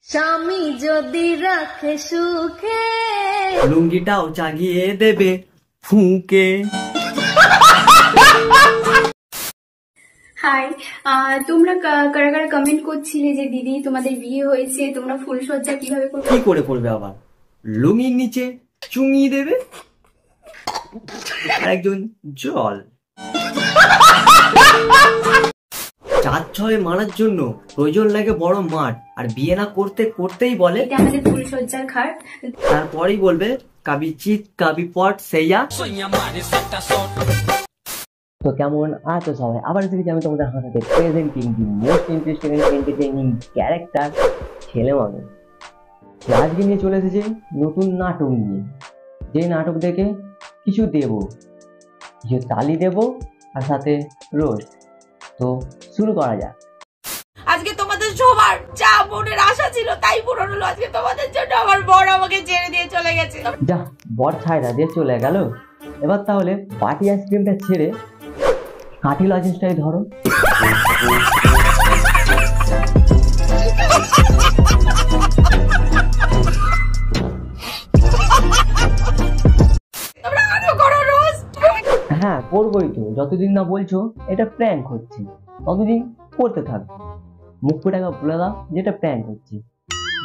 স্বামী যদি রাখে সুখে, লুঙ্গিটাও চাগিয়ে দেবে ফুঁকে। হাই, তোমরা কারা কারা কমেন্ট করছিলে যে দিদি তোমাদের বিয়ে হয়েছে, তোমরা ফুলসজ্জা কিভাবে করবে? কি করে করবে আবার? লুঙ্গির নিচে চুঙিয়ে দেবে আর একজন জল। 4-6 মারার জন্য প্রয়োজন লাগে বড় মাঠ, আর বিয়ে না করতে করতেই বলে এটা আমাদের ফুলসজ্জার খাট। তারপরেই বলবে কাবি চিত কাবি পট সেইয়া। তো কেমন আছো সবাই? আবার এসে আমি তোমাদের হাতে presenting the most interesting and entertaining character ছেলে মানুষ। আজকে নিয়ে চলে এসেছে নতুন নাটক নিয়ে, যে নাটক দেখে কিছু দেব, কিছু তালি দেব আর সাথে রোস্ট। তো শুরু করা যাক। আজকে তোমাদের সবার যা মনের আশা ছিল তাই পূরণ হলো। আজকে তোমাদের জন্য আমার বর আমাকে ছেড়ে দিয়ে চলে গেছে। যা, বর ছায়রা দিয়ে চলে গেল। এবার তাহলে বাটি আইসক্রিমটা ছেড়ে কাঠি লজেন্সটাই ধরো। হ্যাঁ করবোই তো, যতদিন না বলছো এটা প্র্যাঙ্ক হচ্ছে ততদিন করতে থাকবো। মুখ ফুটাকে বলে দাও যেটা প্র্যাঙ্ক হচ্ছে,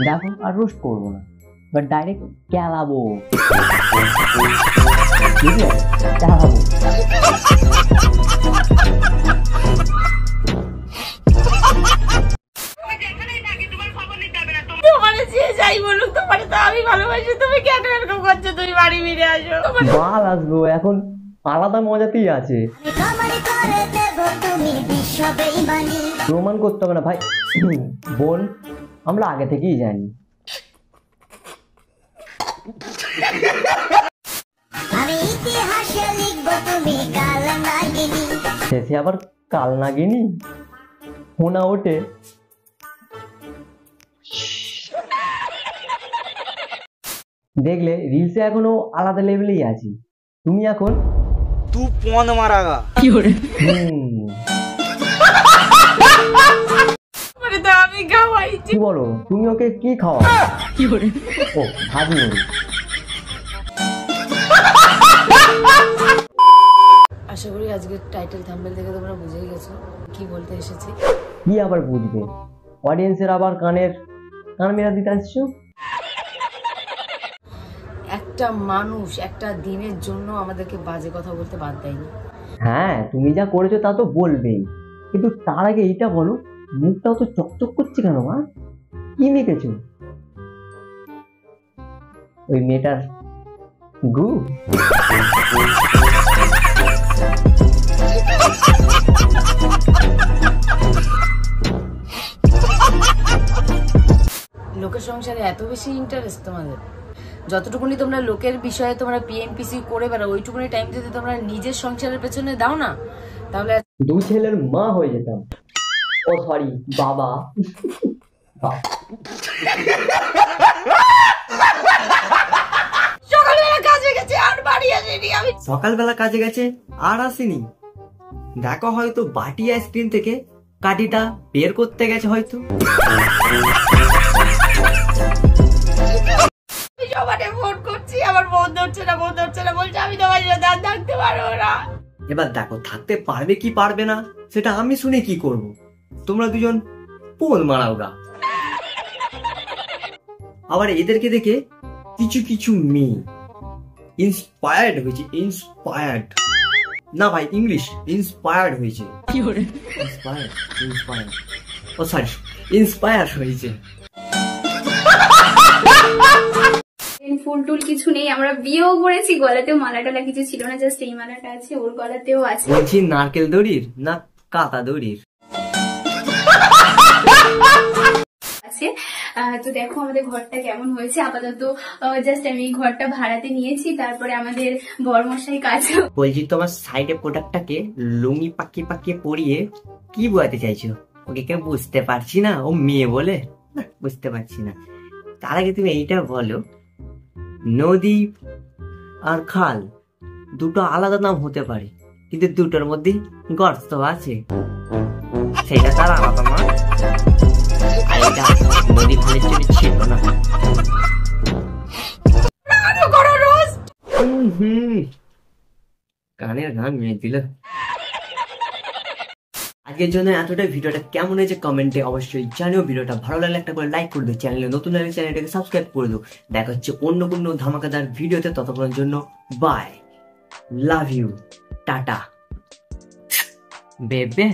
দেখো আর রোস্ট করবো না, বাট ডাইরেক্ট ক্যালাবো। বুঝলে? ক্যালাবো। আমি ভালোবাসি, তুমি কেন এরকম করছো? তুমি বাড়ি ফিরে আসো। বাল আসবো, এখন আলাদা মজাতেই আছে। প্রমাণ করতে হবে না ভাই বোন, আমরা আগে থেকেই জানি। শেষে আবার কাল নাগিনি হোনা ওঠে। দেখলে রিলসে এখনো আলাদা লেভেলেই আছি। তুমি এখন তু পন মারাগা। কি বলো? তুমি ওকে কি খাওয়া? ও ভাজি মুড়ি। আশা করি আজকের টাইটেল থাম্বনেল দেখে তোমরা বুঝেই গেছো কি বলতে এসেছি। কি আবার বুঝবে? অডিয়েন্সের আবার কান মেরা দিতে আসছো। একটা মানুষ একটা দিনের জন্য আমাদেরকে বাজে কথা বলতে বাদ দেয়নি। হ্যাঁ তুমি যা করেছো তা তো বলবেই, কিন্তু তার আগে এইটা বলো, মুখটাও তো চকচক করছে কেন মা? কি মেখেছো? ওই মেয়েটার গু? লোকের সংসারে এত বেশি ইন্টারেস্ট তোমাদের? যতটুকুনি তোমরা লোকের বিষয়ে তোমরা পিএনপিসি করে বেড়াও, ওইটুকুনি টাইম যদি তোমরা নিজের সংসারের পেছনে দাও না, তাহলে 2 ছেলের মা হয়ে যেতাম। ও সরি বাবা। সকালবেলা কাজে গেছে আর বাড়ি আসেনি। আমি সকালবেলা কাজে গেছে আর আসেনি, দেখো হয়তো বাটি আইসক্রিম থেকে কাঠিটা বের করতে গেছে হয়তো। ফোন করছি, আমার বোন ধরছে না বলছে আমি তোমার দাঁত থাকতে পারবো না। এবার দেখো থাকতে পারবে কি পারবে না সেটা আমি শুনে কি করব, তোমরা দুজন পোল মারাও গা। আবার এদেরকে দেখে কিছু কিছু মেয়ে ইন্সপায়ার্ড হয়েছে। ইন্সপায়ার্ড না ভাই, ইংলিশ ইন্সপায়ার্ড হয়েছে। ও সরি, ইন্সপায়ার হয়েছে। ফুল টুল কিছু নেই, আমরা বিয়েও করেছি, গলাতেও মালা টালা কিছু ছিল না, জাস্ট এই মালাটা আছে, ওর গলাতেও আছে। বলছি নারকেল দড়ির না কাতা দড়ির আছে। তো দেখো আমাদের ঘরটা কেমন হয়েছে। আপাতত জাস্ট আমি এই ঘরটা ভাড়াতে নিয়েছি, তারপরে আমাদের বরমশাই কাজ। বলছি তোমার সাইডে প্রোডাক্টটাকে লুঙ্গি পাকিয়ে পরিয়ে কি বোঝাতে চাইছো? ওকে কেউ বুঝতে পারছি না, ও মেয়ে বলে বুঝতে পারছি না। তার আগে তুমি এইটা বলো, নদী আর খাল দুটো আলাদা নাম হতে পারে, কিন্তু দুটোর মধ্যে গর্ত আছে, সেটা তার আলাদা নাম। আর এটা নদী খালের জন্য গানের গান মেয়ে দিল। আজকের জন্য এতটাই। ভিডিওটা কেমন হয়েছে কমেন্টে অবশ্যই জানিও। ভিডিওটা ভালো লাগলে একটা করে লাইক করে দিও, চ্যানেলে নতুন হলে চ্যানেলটাকে সাবস্ক্রাইব করে দিও। দেখা হচ্ছে অন্য কোনো ধামাকাদার ভিডিওতে, ততক্ষণের জন্য বাই, লাভ ইউ, টাটা বেবে।